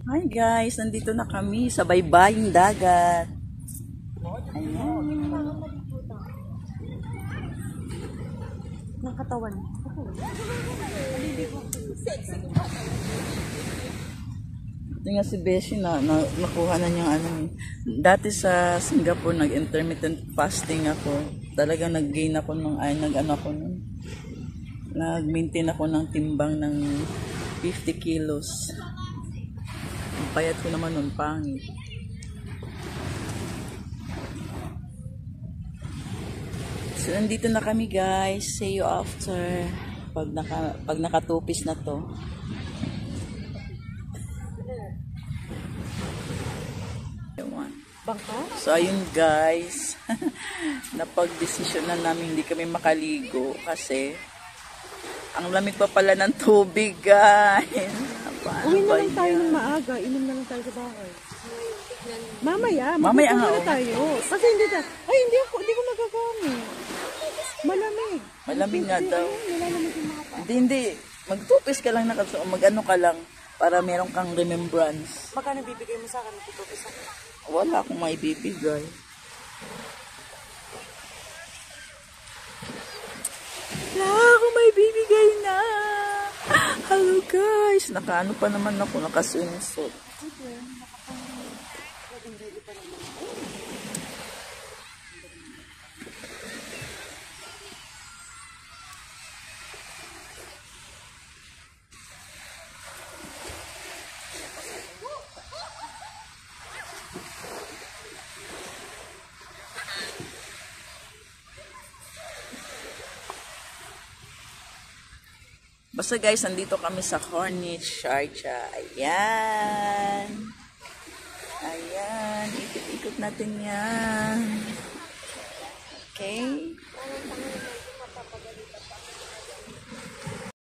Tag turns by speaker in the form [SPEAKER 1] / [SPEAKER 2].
[SPEAKER 1] Hi guys, nandito na kami sa baybaying dagat. Ayan.
[SPEAKER 2] Ng katawan.
[SPEAKER 1] Ito nga si Beshi nakuha na niyang ano. Dati sa Singapore, nag-intermittent fasting ako. Talagang nag-gain ako nag-maintain ako ng timbang ng 50 kilos. Ang payat ko naman nun, pangit. So, nandito na kami guys. See you after. Pag nakatupis na to.
[SPEAKER 2] Bangka?
[SPEAKER 1] So, ayun guys. Napag-desisyon na namin hindi kami makaligo kasi ang lamig pa pala ng tubig guys.
[SPEAKER 2] Uwi na lang tayo ng maaga. Inom na lang tayo sa bahay. Mamaya
[SPEAKER 1] nga
[SPEAKER 2] na tayo. Kasi hindi ko nagagamit. Malamig.
[SPEAKER 1] Malamig nga daw.
[SPEAKER 2] Nilalamig yung mga pa.
[SPEAKER 1] Hindi. Magtupis ka lang mag-ano ka lang para meron kang remembrance.
[SPEAKER 2] Magkano bibigay mo sa akin? Tutupis ako.
[SPEAKER 1] Wala akong maibibigay. Wala akong maibibigay na. Hello guys. Nakaano pa naman ako. Nakaswimsuit. Basta guys, nandito kami sa Corniche, Sharjah. Ayan. Ayan. Ikot-ikot natin yan.